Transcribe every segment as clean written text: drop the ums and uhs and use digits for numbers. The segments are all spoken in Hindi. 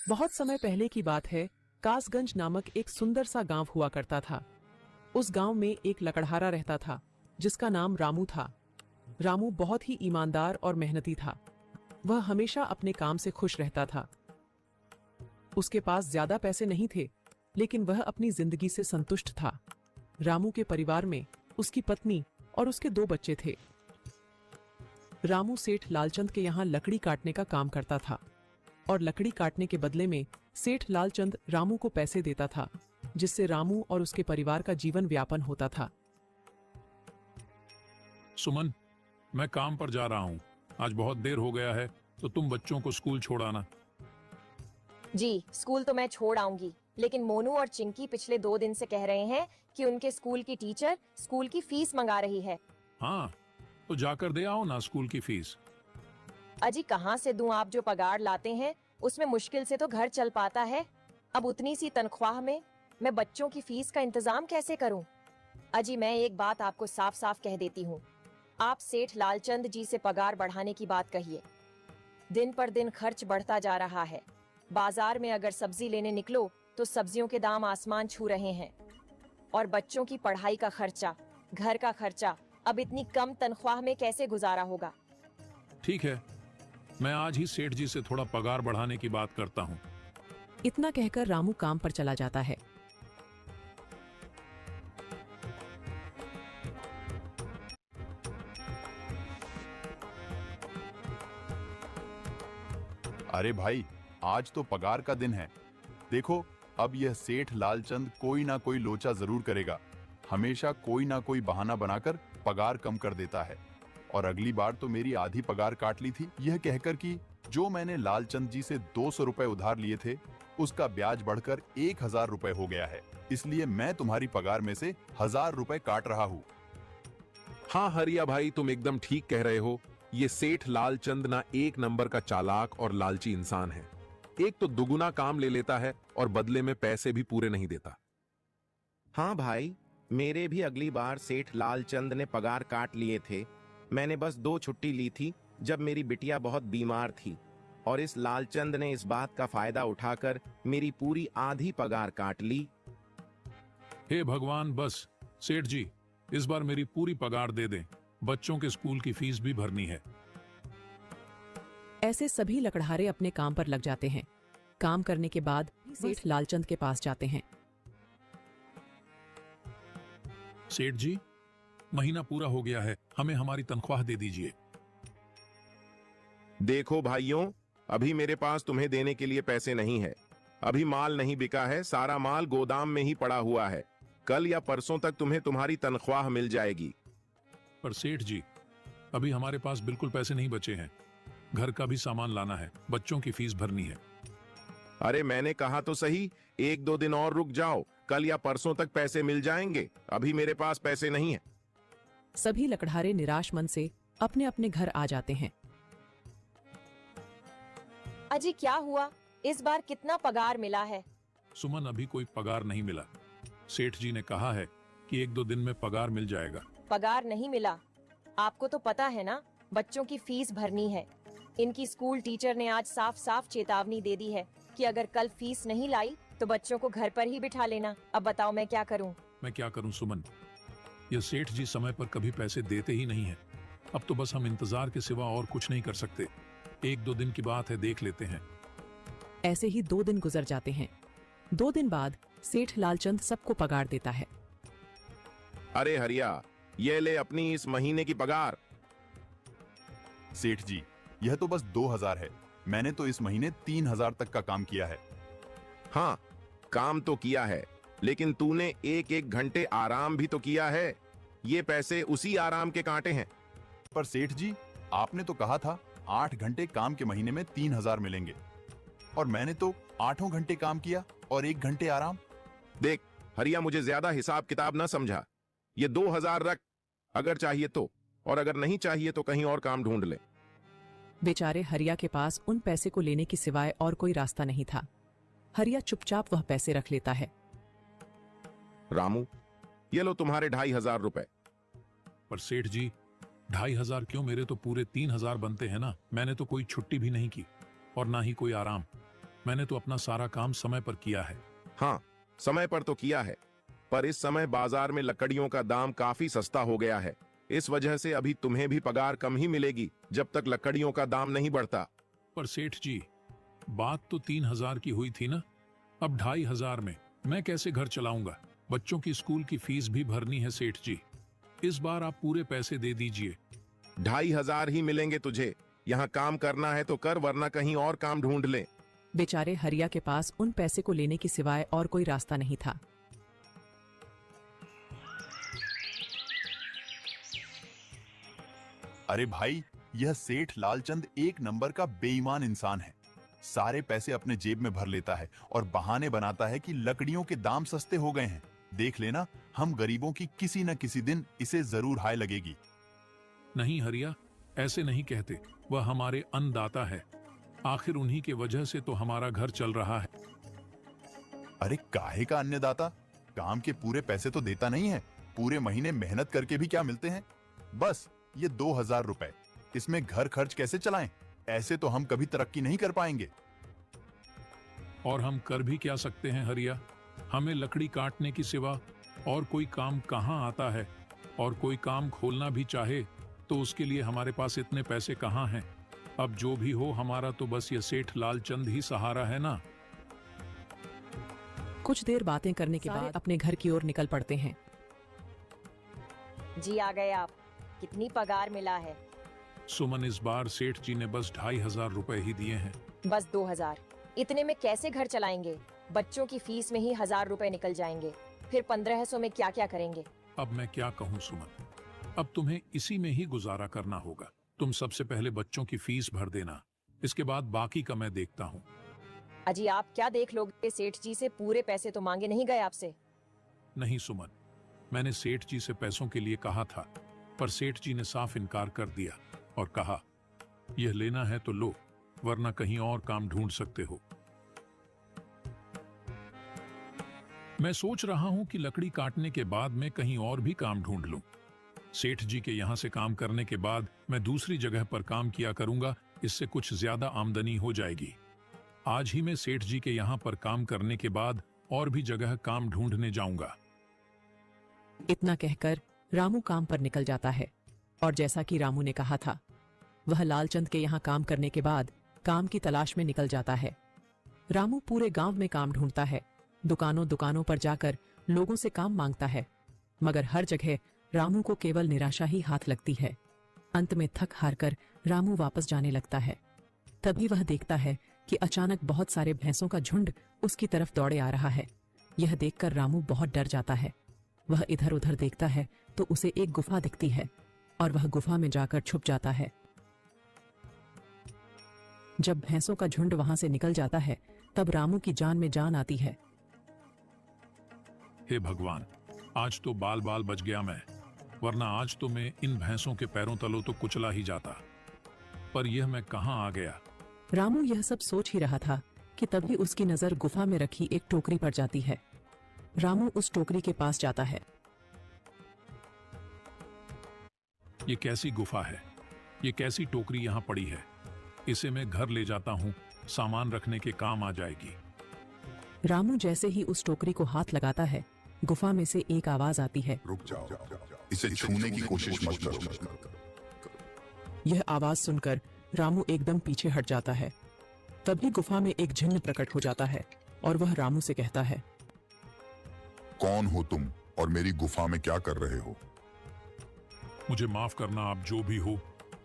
बहुत समय पहले की बात है। कासगंज नामक एक सुंदर सा गांव हुआ करता था। उस गांव में एक लकड़हारा रहता था जिसका नाम रामू था। रामू बहुत ही ईमानदार और मेहनती था। वह हमेशा अपने काम से खुश रहता था। उसके पास ज्यादा पैसे नहीं थे, लेकिन वह अपनी जिंदगी से संतुष्ट था। रामू के परिवार में उसकी पत्नी और उसके 2 बच्चे थे। रामू सेठ लालचंद के यहाँ लकड़ी काटने का काम करता था और लकड़ी काटने के बदले में सेठ लालचंद रामू को पैसे देता था, जिससे रामू और उसके परिवार का जीवन व्यापन होता था। सुमन, मैं काम पर जा रहा हूँ। आज बहुत देर हो गया है, तो तुम बच्चों को स्कूल छोड़ाना। जी, स्कूल तो मैं छोड़ आऊंगी, लेकिन मोनू और चिंकी पिछले 2 दिन से कह रहे हैं कि उनके स्कूल की टीचर स्कूल की फीस मंगा रही है। हाँ, तो जाकर दे आओ ना स्कूल की फीस। अजी कहाँ से दूं? आप जो पगार लाते हैं उसमें मुश्किल से तो घर चल पाता है। अब उतनी सी तनख्वाह में मैं बच्चों की फीस का इंतजाम कैसे करूं? अजी मैं एक बात आपको साफ साफ कह देती हूँ, आप सेठ लालचंद जी से पगार बढ़ाने की बात कहिए। दिन पर दिन खर्च बढ़ता जा रहा है। बाजार में अगर सब्जी लेने निकलो तो सब्जियों के दाम आसमान छू रहे हैं, और बच्चों की पढ़ाई का खर्चा, घर का खर्चा, अब इतनी कम तनख्वाह में कैसे गुजारा होगा? ठीक है, मैं आज ही सेठ जी से थोड़ा पगार बढ़ाने की बात करता हूँ। इतना कहकर रामू काम पर चला जाता है। अरे भाई, आज तो पगार का दिन है। देखो, अब यह सेठ लालचंद कोई ना कोई लोचा जरूर करेगा। हमेशा कोई ना कोई बहाना बनाकर पगार कम कर देता है। और अगली बार तो मेरी आधी पगार काट ली थी, यह कहकर कि जो मैंने लालचंद जी से 200 रुपए उधार लिए थे, उसका ब्याज बढ़कर 1000 रुपए हो गया है। इसलिए मैं तुम्हारी पगार में से 1000 रुपए काट रहा हूँ। हाँ हरिया भाई, तुम एकदम ठीक कह रहे हो। ये सेठ लालचंद ना एक नंबर का चालाक और लालची इंसान है। एक तो दुगुना काम ले लेता है और बदले में पैसे भी पूरे नहीं देता। हाँ भाई, मेरे भी अगली बार सेठ लालचंद ने पगार काट लिए थे। मैंने बस 2 छुट्टी ली थी जब मेरी बिटिया बहुत बीमार थी, और इस लालचंद ने इस बात का फायदा उठाकर मेरी पूरी आधी पगार काट ली। हे भगवान, बस सेठ जी, इस बार मेरी पूरी पगार दे दें। बच्चों के स्कूल की फीस भी भरनी है। ऐसे सभी लकड़हारे अपने काम पर लग जाते हैं। काम करने के बाद सेठ लालचंद के पास जाते हैं। सेठ जी, महीना पूरा हो गया है, हमें हमारी तनख्वाह दे दीजिए। देखो भाइयों, अभी मेरे पास तुम्हें देने के लिए पैसे नहीं है। अभी माल नहीं बिका है, सारा माल गोदाम में ही पड़ा हुआ है। कल या परसों तक तुम्हें तुम्हारी तनख्वाह मिल जाएगी। पर सेठ जी, अभी हमारे पास बिल्कुल पैसे नहीं बचे हैं। घर का भी सामान लाना है, बच्चों की फीस भरनी है। अरे मैंने कहा तो सही, 1-2 दिन और रुक जाओ, कल या परसों तक पैसे मिल जाएंगे। अभी मेरे पास पैसे नहीं है। सभी लकड़हारे निराश मन से अपने अपने घर आ जाते हैं। अजी क्या हुआ? इस बार कितना पगार मिला है? सुमन, अभी कोई पगार नहीं मिला। सेठ जी ने कहा है कि 1-2 दिन में पगार मिल जाएगा। पगार नहीं मिला? आपको तो पता है ना, बच्चों की फीस भरनी है। इनकी स्कूल टीचर ने आज साफ साफ चेतावनी दे दी है कि अगर कल फीस नहीं लाई तो बच्चों को घर पर ही बिठा लेना। अब बताओ मैं क्या करूं? मैं क्या करूं सुमन, ये सेठ जी समय पर कभी पैसे देते ही नहीं है। अब तो बस हम इंतजार के सिवा और कुछ नहीं कर सकते। 1-2 दिन की बात है, देख लेते हैं। ऐसे ही 2 दिन गुजर जाते हैं। 2 दिन बाद सेठ लालचंद सबको पगार देता है। अरे हरिया, ये ले अपनी इस महीने की पगार। सेठ जी, यह तो बस 2000 है। मैंने तो इस महीने 3000 तक का काम किया है। हाँ, काम तो किया है, लेकिन तूने 1-1 घंटे आराम भी तो किया है। ये पैसे उसी आराम के कांटे हैं। पर सेठ जी, आपने तो कहा था 8 घंटे काम के महीने में 3000 मिलेंगे, और मैंने तो 8 घंटे काम किया और 1 घंटे आराम। देख हरिया, मुझे ज्यादा हिसाब किताब ना समझा। ये 2000 रख, अगर चाहिए तो, और अगर नहीं चाहिए तो कहीं और काम ढूंढ ले। बेचारे हरिया के पास उन पैसे को लेने की सिवाय और कोई रास्ता नहीं था। हरिया चुपचाप वह पैसे रख लेता है। रामू, ये लो तुम्हारे 2500 रुपए। पर सेठ जी, 2500 क्यों? मेरे तो पूरे 3000 बनते हैं ना। मैंने तो कोई छुट्टी भी नहीं की और ना ही कोई आराम। मैंने तो अपना सारा काम समय पर किया है। हाँ, समय पर तो किया है, पर इस समय बाजार में लकड़ियों का दाम काफी सस्ता हो गया है। इस वजह से अभी तुम्हें भी पगार कम ही मिलेगी जब तक लकड़ियों का दाम नहीं बढ़ता। पर सेठ जी, बात तो 3,000 की हुई थी ना, अब 2,500 में मैं कैसे घर चलाऊंगा? बच्चों की स्कूल की फीस भी भरनी है सेठ जी। इस बार आप पूरे पैसे दे दीजिए। 2,500 ही मिलेंगे तुझे। यहाँ काम करना है तो कर, वरना कहीं और काम ढूंढ ले। बेचारे हरिया के पास उन पैसे को लेने की सिवाय और कोई रास्ता नहीं था। अरे भाई, यह सेठ लालचंद एक नंबर का बेईमान इंसान है। सारे पैसे अपने जेब में भर लेता है और बहाने बनाता है कि लकड़ियों के दाम सस्ते हो गए हैं। देख लेना, हम गरीबों की किसी न किसी दिन इसे जरूर हाय लगेगी। नहीं हरिया, ऐसे नहीं कहते। वह हमारे अन्नदाता है। आखिर उन्हीं के वजह से तो हमारा घर चल रहा है। अरे काहे का अन्नदाता? काम के पूरे पैसे तो देता नहीं है। पूरे महीने मेहनत करके भी क्या मिलते हैं? बस ये 2,000 रुपए। इसमें घर खर्च कैसे चलाएं? ऐसे तो हम कभी तरक्की नहीं कर पाएंगे। और हम कर भी क्या सकते हैं हरिया? हमें लकड़ी काटने की सिवा और कोई काम कहाँ आता है? और कोई काम खोलना भी चाहे तो उसके लिए हमारे पास इतने पैसे कहाँ हैं? अब जो भी हो, हमारा तो बस ये सेठ लालचंद ही सहारा है ना। कुछ देर बातें करने के बाद अपने घर की ओर निकल पड़ते हैं। जी आ गए आप। कितनी पगार मिला है? सुमन, इस बार सेठ जी ने बस 2,500 रुपए ही दिए हैं। बस 2,000? इतने में कैसे घर चलाएंगे? बच्चों की फीस में ही 1,000 रुपए निकल जाएंगे। फिर 1,500 में क्या क्या करेंगे? अब मैं क्या कहूँ सुमन, अब तुम्हें इसी में ही गुजारा करना होगा। तुम सबसे पहले बच्चों की फीस भर देना, इसके बाद बाकी का मैं देखता हूँ। अजी आप क्या देख लोगे? सेठ जी से पूरे पैसे तो मांगे नहीं गए आपसे? नहीं सुमन, मैंने सेठ जी से पैसों के लिए कहा था, पर सेठ जी ने साफ इनकार कर दिया और कहा, यह लेना है तो लो, वरना कहीं और काम ढूंढ सकते हो। मैं सोच रहा हूं कि लकड़ी काटने के बाद मैं कहीं और भी काम ढूंढ लूं। सेठ जी के यहां से काम करने के बाद मैं दूसरी जगह पर काम किया करूंगा, इससे कुछ ज्यादा आमदनी हो जाएगी। आज ही मैं सेठ जी के यहां पर काम करने के बाद और भी जगह काम ढूंढने जाऊंगा। इतना कहकर रामू काम पर निकल जाता है और जैसा कि रामू ने कहा था, वह लालचंद के यहाँ काम करने के बाद काम की तलाश में निकल जाता है। रामू पूरे गांव में काम ढूंढता है, दुकानों दुकानों पर जाकर लोगों से काम मांगता है, मगर हर जगह रामू को केवल निराशा ही हाथ लगती है। अंत में थक हार कर रामू वापस जाने लगता है। तभी वह देखता है कि अचानक बहुत सारे भैंसों का झुंड उसकी तरफ दौड़े आ रहा है। यह देखकर रामू बहुत डर जाता है। वह इधर उधर देखता है तो उसे एक गुफा दिखती है और वह गुफा में जाकर छुप जाता है। जब भैंसों का झुंड वहां से निकल जाता है तब रामू की जान में जान आती है। हे भगवान, आज तो बाल बाल बच गया मैं, वरना आज तो मैं इन भैंसों के पैरों तलों तो कुचला ही जाता। पर यह मैं कहां आ गया? रामू यह सब सोच ही रहा था कि तभी उसकी नजर गुफा में रखी एक टोकरी पर जाती है। रामू उस टोकरी के पास जाता है। ये कैसी गुफा है? ये कैसी टोकरी यहाँ पड़ी है? इसे मैं घर ले जाता हूँ, सामान रखने के काम आ जाएगी। रामू जैसे ही उस टोकरी को हाथ लगाता है, गुफा में से एक आवाज आती है, रुक जाओ, इसे छूने की कोशिश मत करो। यह आवाज सुनकर रामू एकदम पीछे हट जाता है। तभी गुफा में एक जिन्न प्रकट हो जाता है और वह रामू से कहता है, कौन हो तुम और मेरी गुफा में क्या कर रहे हो? मुझे माफ करना, आप जो भी हो।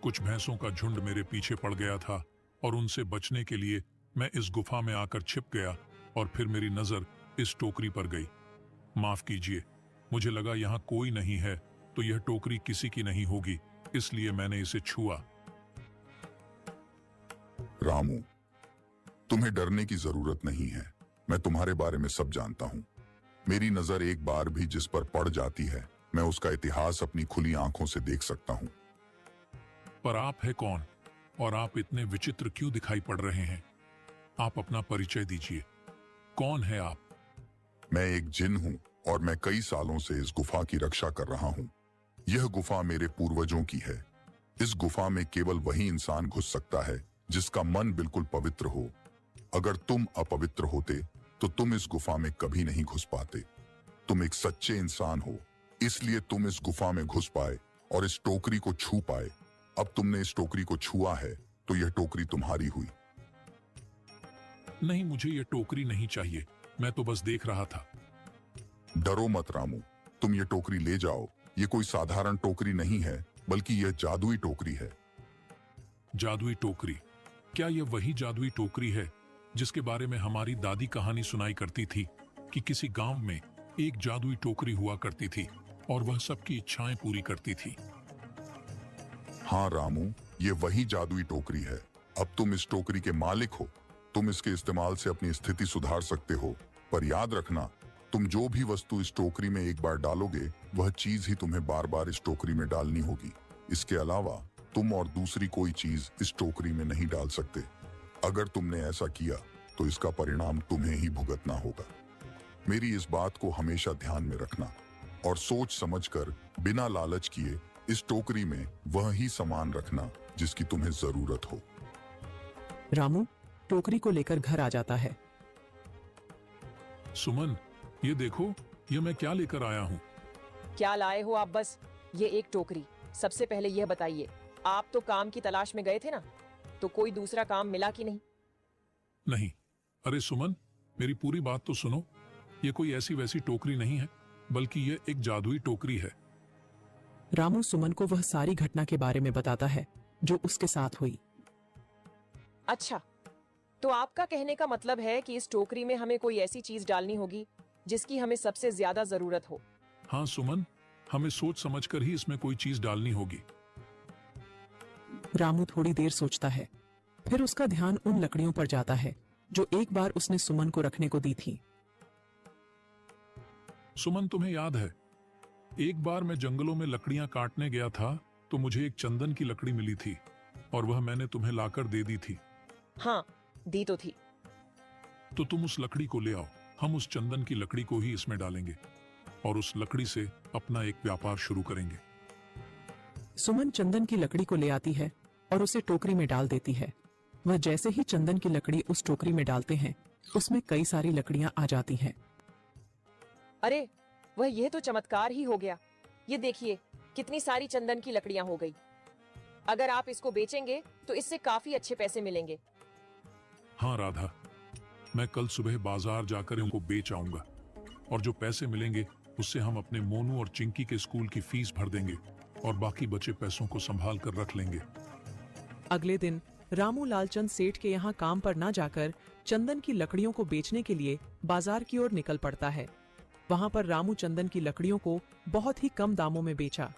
कुछ भैंसों का झुंड मेरे पीछे पड़ गया था और उनसे बचने के लिए मैं इस गुफा में आकर छिप गया और फिर मेरी नजर इस टोकरी पर गई। माफ कीजिए, मुझे लगा यहाँ कोई नहीं है तो यह टोकरी किसी की नहीं होगी, इसलिए मैंने इसे छुआ। रामू, तुम्हें डरने की जरूरत नहीं है। मैं तुम्हारे बारे में सब जानता हूँ। मेरी नजर एक बार भी जिस पर पड़ जाती है, मैं उसका इतिहास अपनी खुली आंखों से देख सकता हूँ। पर आप है कौन और आप इतने विचित्र क्यों दिखाई पड़ रहे हैं? आप अपना परिचय दीजिए। कौन है आप? मैं एक जिन हूँ और मैं कई सालों से इस गुफा की रक्षा कर रहा हूँ। यह गुफा मेरे पूर्वजों की है। इस गुफा में केवल वही इंसान घुस सकता है जिसका मन बिल्कुल पवित्र हो। अगर तुम अपवित्र होते तो तुम इस गुफा में कभी नहीं घुस पाते। तुम एक सच्चे इंसान हो, इसलिए तुम इस गुफा में घुस पाए और इस टोकरी को छू पाए। अब तुमने इस टोकरी को छुआ है तो यह टोकरी तुम्हारी हुई। नहीं, मुझे ये टोकरी नहीं चाहिए, मैं तो बस देख रहा था। डरो मत रामू, तुम ये टोकरी ले जाओ। ये कोई साधारण टोकरी नहीं है, बल्कि यह जादुई टोकरी है। जादुई टोकरी? क्या यह वही जादुई टोकरी है जिसके बारे में हमारी दादी कहानी सुनाई करती थी कि किसी गांव में एक जादुई टोकरी हुआ करती थी और वह सबकी इच्छाएं पूरी करती थी? हाँ रामू, ये वही जादुई टोकरी है। अब तुम इस टोकरी के मालिक हो। तुम इसके इस्तेमाल से अपनी स्थिति सुधार सकते हो, पर याद रखना, तुम जो भी वस्तु इस टोकरी में एक बार डालोगे, वह चीज ही तुम्हें बार बार इस टोकरी में डालनी होगी। इसके अलावा तुम और दूसरी कोई चीज इस टोकरी में नहीं डाल सकते। अगर तुमने ऐसा किया तो इसका परिणाम तुम्हें ही भुगतना होगा। मेरी इस बात को हमेशा ध्यान में रखना और सोच समझकर बिना लालच किए इस टोकरी में वह ही सामान रखना जिसकी तुम्हें जरूरत हो। रामू टोकरी को लेकर घर आ जाता है। सुमन, ये देखो, ये मैं क्या लेकर आया हूँ। क्या लाए हो आप? बस ये एक टोकरी। सबसे पहले यह बताइए, आप तो काम की तलाश में गए थे ना, तो कोई दूसरा काम मिला कि नहीं? नहीं। अरे सुमन, मेरी पूरी बात तो सुनो। ये कोई ऐसी वैसी टोकरी नहीं है, बल्कि ये एक जादुई टोकरी है। रामू सुमन को वह सारी घटना के बारे में बताता है जो उसके साथ हुई। अच्छा, तो आपका कहने का मतलब है कि इस टोकरी में हमें कोई ऐसी चीज डालनी होगी जिसकी हमें सबसे ज्यादा जरूरत हो। हाँ सुमन, हमें सोच समझकर ही इसमें कोई चीज डालनी होगी। रामू थोड़ी देर सोचता है, फिर उसका ध्यान उन लकड़ियों पर जाता है जो एक बार उसने सुमन को रखने को दी थी। सुमन, तुम्हें याद है, एक बार मैं जंगलों में लकड़ियां काटने गया था तो मुझे एक चंदन की लकड़ी मिली थी और वह मैंने तुम्हें लाकर दे दी थी। हाँ, दी तो थी। तो तुम उस लकड़ी को ले आओ। हम उस चंदन की लकड़ी को ही इसमें डालेंगे और उस लकड़ी से अपना एक व्यापार शुरू करेंगे। सुमन चंदन की लकड़ी को ले आती है और उसे टोकरी में डाल देती है। वह जैसे ही चंदन की लकड़ी उस टोकरी में डालते हैं, उसमें कई सारी लकड़ियां आ जाती हैं। अरे वह, यह तो चमत्कार ही हो गया। ये देखिए, कितनी सारी चंदन की लकड़ियां हो गई। अगर आप इसको बेचेंगे तो इससे काफी अच्छे पैसे मिलेंगे। हाँ राधा, मैं कल सुबह बाजार जाकर इनको बेच आऊंगा और जो पैसे मिलेंगे उससे हम अपने मोनू और चिंकी के स्कूल की फीस भर देंगे और बाकी बचे पैसों को संभाल कर रख लेंगे। अगले दिन रामू लालचंद सेठ के यहाँ काम पर ना जाकर चंदन की लकड़ियों को बेचने के लिए बाजार की ओर निकल पड़ता है। वहां पर रामू चंदन की लकड़ियों को बहुत ही कम दामों में बेचा,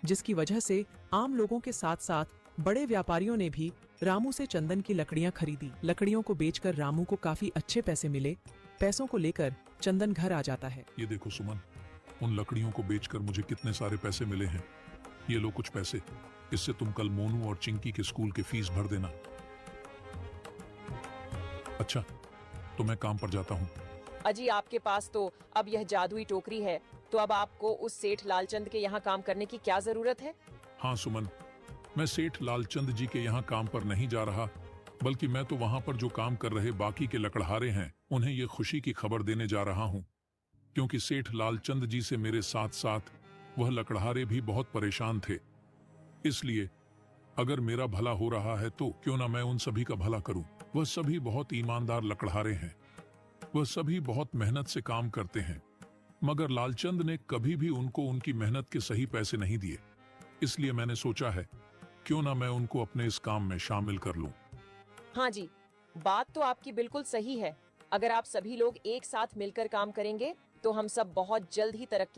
जिसकी वजह से आम लोगों के साथ साथ बड़े व्यापारियों ने भी रामू से चंदन की लकड़ियां खरीदी। लकड़ियों को बेचकर रामू को काफी अच्छे पैसे मिले। पैसों को लेकर चंदन घर आ जाता है। ये देखो सुमन, उन लकड़ियों को बेचकर मुझे कितने सारे पैसे मिले हैं। ये लो कुछ पैसे, इससे तुम कल मोनू और चिंकी के स्कूल की फीस भर देना। अच्छा, तो मैं काम पर जाता हूँ। अजी, आपके पास तो अब यह जादुई टोकरी है, तो अब आपको उस सेठ लालचंद के यहाँ काम करने की क्या जरूरत है? हाँ सुमन, मैं सेठ लालचंद जी के यहाँ काम पर नहीं जा रहा, बल्कि मैं तो वहां पर जो काम कर रहे बाकी के लकड़हारे हैं उन्हें ये खुशी की खबर देने जा रहा हूँ, क्योंकि सेठ लालचंद जी से मेरे साथ साथ वह लकड़हारे भी बहुत परेशान थे। इसलिए अगर मेरा भला हो रहा है तो क्यों ना मैं उन सभी का भला करूं। वह सभी बहुत ईमानदार लकड़हारे हैं, वह सभी बहुत मेहनत से काम करते हैं, मगर लालचंद ने कभी भी उनको उनकी मेहनत के सही पैसे नहीं दिए। इसलिए मैंने सोचा है क्यों ना मैं उनको अपने इस काम में शामिल कर लूं। हाँ जी, बात तो आपकी बिल्कुल सही है। अगर आप सभी लोग एक साथ मिलकर काम करेंगे तो हम सब बहुत जल्द ही तरक्की